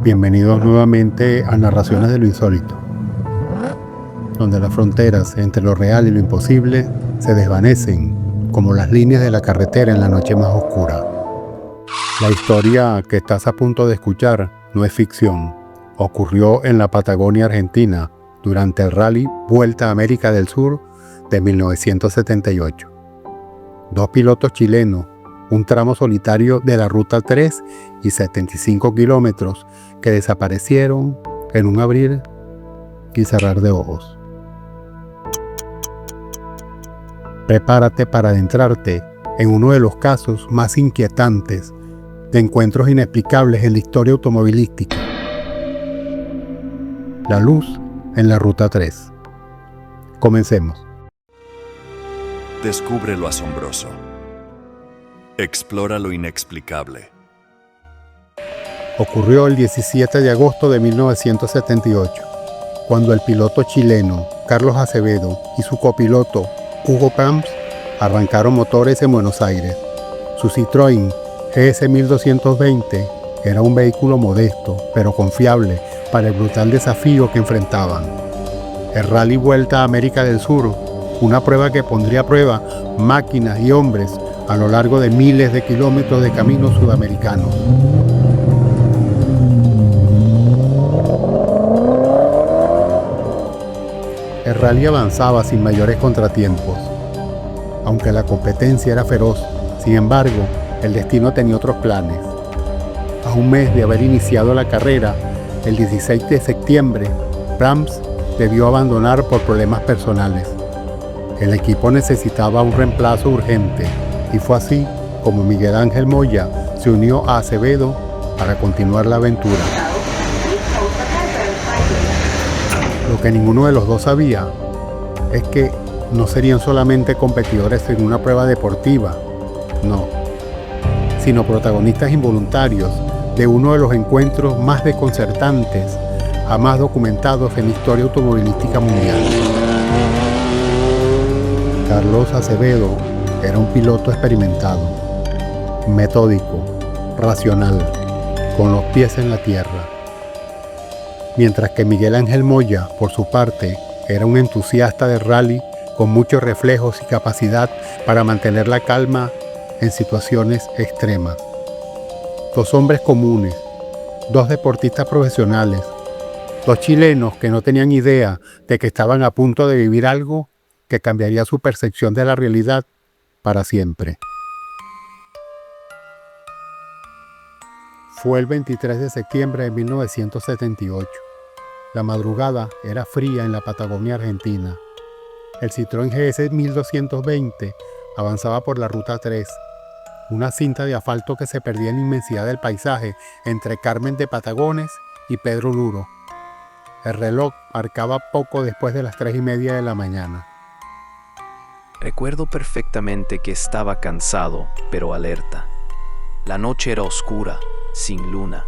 Bienvenidos nuevamente a Narraciones de lo Insólito, donde las fronteras entre lo real y lo imposible se desvanecen como las líneas de la carretera en la noche más oscura. La historia que estás a punto de escuchar no es ficción. Ocurrió en la Patagonia Argentina durante el rally Vuelta a América del Sur de 1978. Dos pilotos chilenos, un tramo solitario de la Ruta 3 y 75 kilómetros que desaparecieron en un abrir y cerrar de ojos. Prepárate para adentrarte en uno de los casos más inquietantes de encuentros inexplicables en la historia automovilística. La luz en la Ruta 3. Comencemos. Descubre lo asombroso. Explora lo inexplicable. Ocurrió el 17 de agosto de 1978, cuando el piloto chileno Carlos Acevedo y su copiloto Hugo Prams arrancaron motores en Buenos Aires. Su Citroën GS 1220 era un vehículo modesto, pero confiable para el brutal desafío que enfrentaban. El Rally Vuelta a América del Sur, una prueba que pondría a prueba máquinas y hombres a lo largo de miles de kilómetros de caminos sudamericanos. El rally avanzaba sin mayores contratiempos. Aunque la competencia era feroz, sin embargo, el destino tenía otros planes. A un mes de haber iniciado la carrera, el 16 de septiembre, Prams debió abandonar por problemas personales. El equipo necesitaba un reemplazo urgente y fue así como Miguel Ángel Moya se unió a Acevedo para continuar la aventura. Lo que ninguno de los dos sabía es que no serían solamente competidores en una prueba deportiva, no, sino protagonistas involuntarios de uno de los encuentros más desconcertantes jamás documentados en la historia automovilística mundial. Carlos Acevedo era un piloto experimentado, metódico, racional, con los pies en la tierra. Mientras que Miguel Ángel Moya, por su parte, era un entusiasta del rally con muchos reflejos y capacidad para mantener la calma en situaciones extremas. Dos hombres comunes, dos deportistas profesionales, dos chilenos que no tenían idea de que estaban a punto de vivir algo que cambiaría su percepción de la realidad para siempre. Fue el 23 de septiembre de 1978. La madrugada era fría en la Patagonia Argentina. El Citroën GS 1220 avanzaba por la Ruta 3, una cinta de asfalto que se perdía en la inmensidad del paisaje entre Carmen de Patagones y Pedro Luro. El reloj marcaba poco después de las 3:30 de la mañana. Recuerdo perfectamente que estaba cansado, pero alerta. La noche era oscura, sin luna.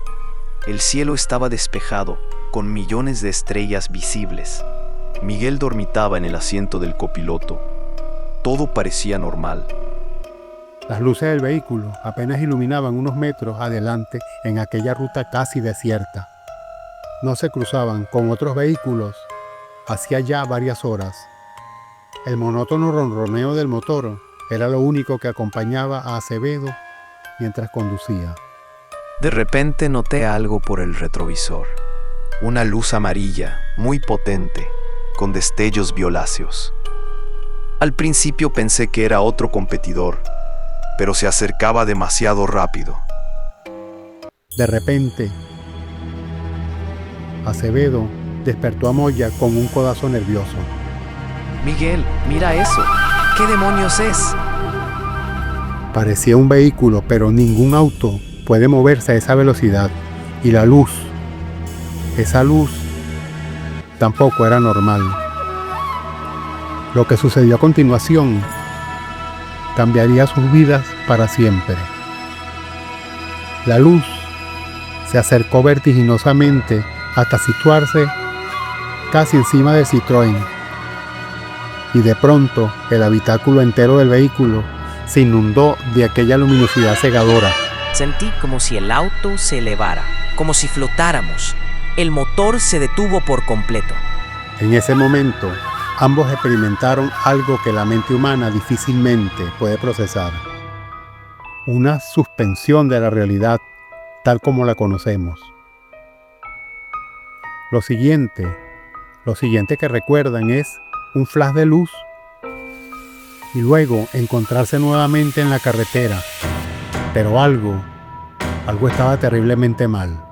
El cielo estaba despejado, con millones de estrellas visibles. Miguel dormitaba en el asiento del copiloto. Todo parecía normal. Las luces del vehículo apenas iluminaban unos metros adelante en aquella ruta casi desierta. No se cruzaban con otros vehículos hacía ya varias horas. El monótono ronroneo del motor era lo único que acompañaba a Acevedo mientras conducía. De repente noté algo por el retrovisor. Una luz amarilla, muy potente, con destellos violáceos. Al principio pensé que era otro competidor, pero se acercaba demasiado rápido. De repente, Acevedo despertó a Moya con un codazo nervioso. Miguel, mira eso. ¿Qué demonios es? Parecía un vehículo, pero ningún auto puede moverse a esa velocidad. Y la luz, esa luz, tampoco era normal. Lo que sucedió a continuación cambiaría sus vidas para siempre. La luz se acercó vertiginosamente hasta situarse casi encima del Citroën. Y de pronto el habitáculo entero del vehículo se inundó de aquella luminosidad cegadora. Sentí como si el auto se elevara, como si flotáramos. El motor se detuvo por completo. En ese momento, ambos experimentaron algo que la mente humana difícilmente puede procesar. Una suspensión de la realidad tal como la conocemos. Lo siguiente que recuerdan es un flash de luz y luego encontrarse nuevamente en la carretera. Pero algo estaba terriblemente mal.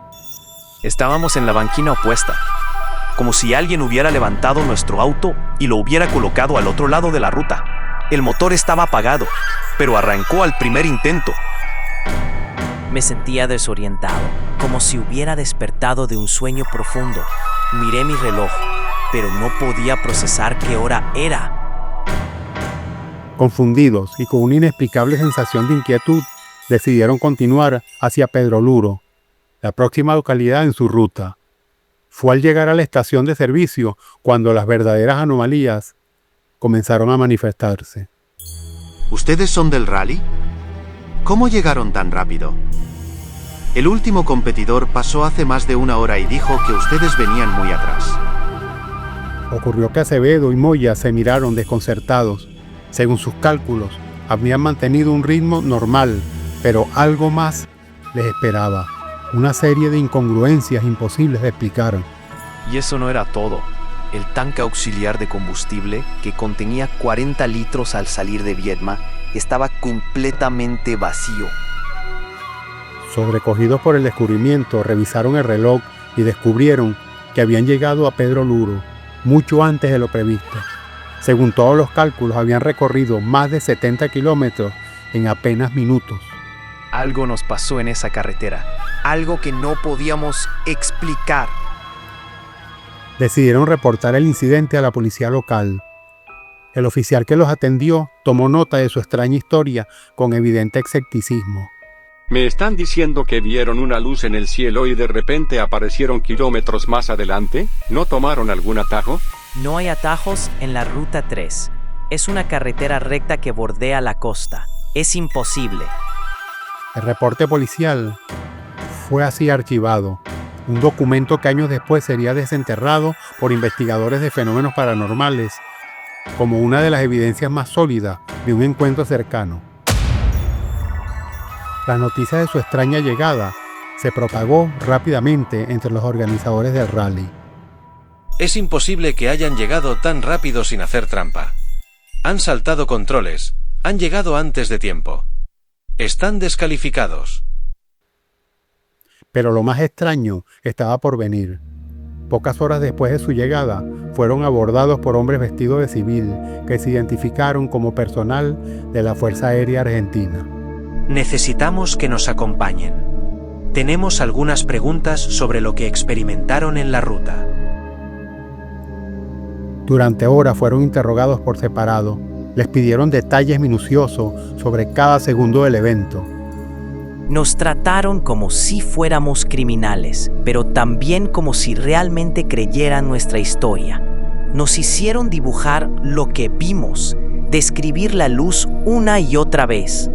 Estábamos en la banquina opuesta, como si alguien hubiera levantado nuestro auto y lo hubiera colocado al otro lado de la ruta. El motor estaba apagado, pero arrancó al primer intento. Me sentía desorientado, como si hubiera despertado de un sueño profundo. Miré mi reloj, pero no podía procesar qué hora era. Confundidos y con una inexplicable sensación de inquietud, decidieron continuar hacia Pedro Luro, la próxima localidad en su ruta. Fue al llegar a la estación de servicio cuando las verdaderas anomalías comenzaron a manifestarse. ¿Ustedes son del rally? ¿Cómo llegaron tan rápido? El último competidor pasó hace más de 1 hora y dijo que ustedes venían muy atrás. Ocurrió que Acevedo y Moya se miraron desconcertados. Según sus cálculos, habían mantenido un ritmo normal, pero algo más les esperaba. Una serie de incongruencias imposibles de explicar. Y eso no era todo. El tanque auxiliar de combustible, que contenía 40 litros al salir de Viedma, estaba completamente vacío. Sobrecogidos por el descubrimiento, revisaron el reloj y descubrieron que habían llegado a Pedro Luro mucho antes de lo previsto. Según todos los cálculos, habían recorrido más de 70 kilómetros en apenas minutos. Algo nos pasó en esa carretera, algo que no podíamos explicar. Decidieron reportar el incidente a la policía local. El oficial que los atendió tomó nota de su extraña historia con evidente escepticismo. ¿Me están diciendo que vieron una luz en el cielo y de repente aparecieron kilómetros más adelante? ¿No tomaron algún atajo? No hay atajos en la Ruta 3. Es una carretera recta que bordea la costa. Es imposible. El reporte policial fue así archivado, un documento que años después sería desenterrado por investigadores de fenómenos paranormales como una de las evidencias más sólidas de un encuentro cercano. La noticia de su extraña llegada se propagó rápidamente entre los organizadores del rally. Es imposible que hayan llegado tan rápido sin hacer trampa. Han saltado controles, han llegado antes de tiempo. Están descalificados. Pero lo más extraño estaba por venir. Pocas horas después de su llegada, fueron abordados por hombres vestidos de civil que se identificaron como personal de la Fuerza Aérea Argentina. Necesitamos que nos acompañen. Tenemos algunas preguntas sobre lo que experimentaron en la ruta. Durante horas fueron interrogados por separado. Les pidieron detalles minuciosos sobre cada segundo del evento. Nos trataron como si fuéramos criminales, pero también como si realmente creyeran nuestra historia. Nos hicieron dibujar lo que vimos, describir la luz una y otra vez.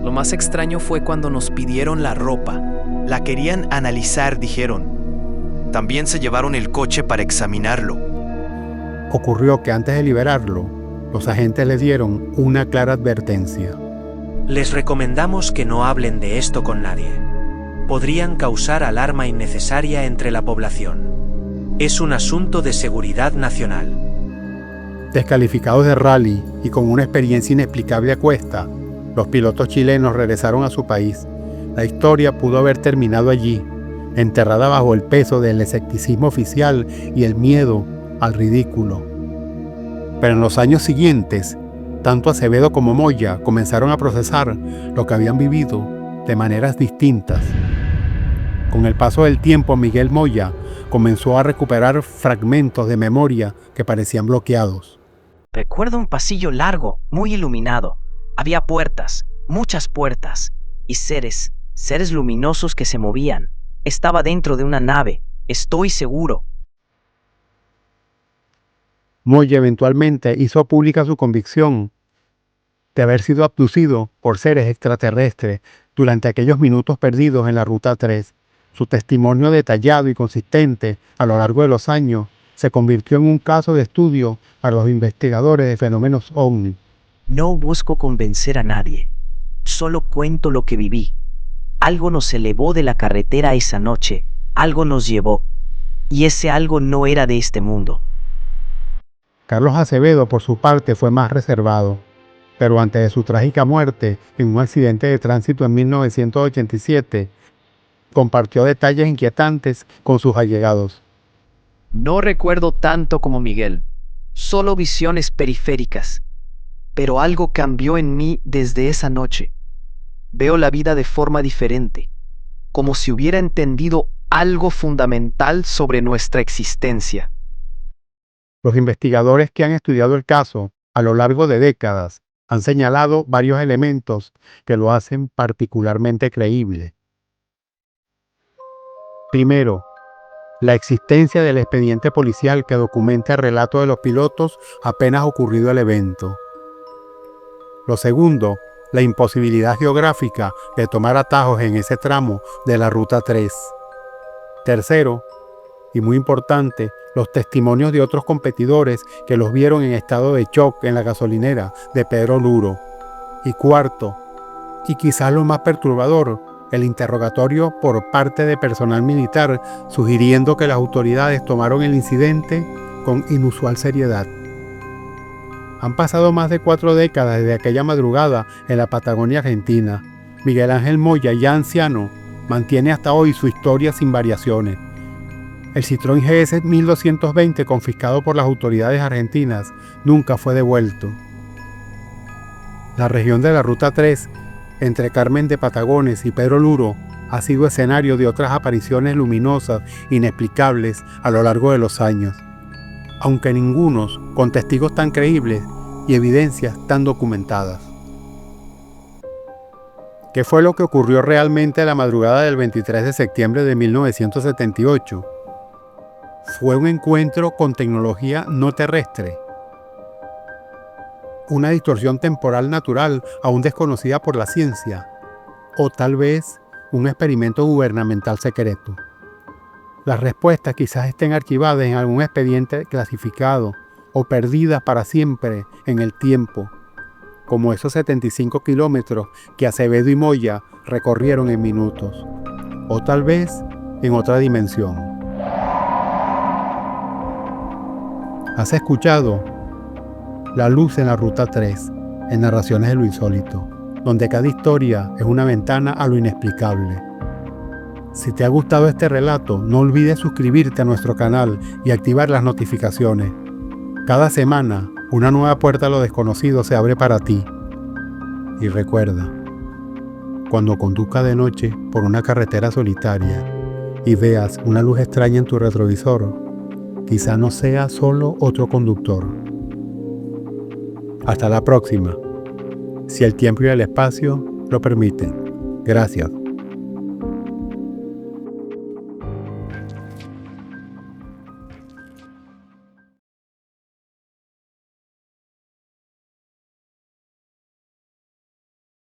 Lo más extraño fue cuando nos pidieron la ropa. La querían analizar, dijeron. También se llevaron el coche para examinarlo. Ocurrió que antes de liberarlo, los agentes les dieron una clara advertencia. Les recomendamos que no hablen de esto con nadie. Podrían causar alarma innecesaria entre la población. Es un asunto de seguridad nacional. Descalificados de rally y con una experiencia inexplicable a cuesta, los pilotos chilenos regresaron a su país. La historia pudo haber terminado allí, enterrada bajo el peso del escepticismo oficial y el miedo al ridículo. Pero en los años siguientes, tanto Acevedo como Moya comenzaron a procesar lo que habían vivido de maneras distintas. Con el paso del tiempo, Miguel Moya comenzó a recuperar fragmentos de memoria que parecían bloqueados. Recuerdo un pasillo largo, muy iluminado. Había puertas, muchas puertas, y seres luminosos que se movían. Estaba dentro de una nave, estoy seguro. Moya eventualmente hizo pública su convicción de haber sido abducido por seres extraterrestres durante aquellos minutos perdidos en la Ruta 3, Su testimonio detallado y consistente a lo largo de los años se convirtió en un caso de estudio para los investigadores de fenómenos ovni. No busco convencer a nadie. Solo cuento lo que viví. Algo nos elevó de la carretera esa noche. Algo nos llevó. Y ese algo no era de este mundo. Carlos Acevedo, por su parte, fue más reservado, pero antes de su trágica muerte en un accidente de tránsito en 1987, compartió detalles inquietantes con sus allegados. No recuerdo tanto como Miguel, solo visiones periféricas. Pero algo cambió en mí desde esa noche. Veo la vida de forma diferente, como si hubiera entendido algo fundamental sobre nuestra existencia. Los investigadores que han estudiado el caso a lo largo de décadas han señalado varios elementos que lo hacen particularmente creíble. Primero, la existencia del expediente policial que documenta el relato de los pilotos apenas ocurrido el evento. Lo segundo, la imposibilidad geográfica de tomar atajos en ese tramo de la Ruta 3. Tercero, y muy importante, los testimonios de otros competidores que los vieron en estado de shock en la gasolinera de Pedro Luro. Y cuarto, y quizás lo más perturbador, el interrogatorio por parte de personal militar sugiriendo que las autoridades tomaron el incidente con inusual seriedad. Han pasado más de 4 décadas desde aquella madrugada en la Patagonia Argentina. Miguel Ángel Moya, ya anciano, mantiene hasta hoy su historia sin variaciones. El Citroën GS 1220 confiscado por las autoridades argentinas nunca fue devuelto. La región de la Ruta 3, entre Carmen de Patagones y Pedro Luro, ha sido escenario de otras apariciones luminosas inexplicables a lo largo de los años, aunque ningunos con testigos tan creíbles y evidencias tan documentadas. ¿Qué fue lo que ocurrió realmente la madrugada del 23 de septiembre de 1978? ¿Fue un encuentro con tecnología no terrestre? ¿Una distorsión temporal natural aún desconocida por la ciencia? ¿O tal vez un experimento gubernamental secreto? Las respuestas quizás estén archivadas en algún expediente clasificado o perdidas para siempre en el tiempo, como esos 75 kilómetros que Acevedo y Moya recorrieron en minutos, o tal vez en otra dimensión. ¿Has escuchado La Luz en la Ruta 3, en Narraciones de lo Insólito, donde cada historia es una ventana a lo inexplicable? Si te ha gustado este relato, no olvides suscribirte a nuestro canal y activar las notificaciones. Cada semana, una nueva puerta a lo desconocido se abre para ti. Y recuerda, cuando conduzcas de noche por una carretera solitaria y veas una luz extraña en tu retrovisor, quizá no sea solo otro conductor. Hasta la próxima, si el tiempo y el espacio lo permiten. Gracias.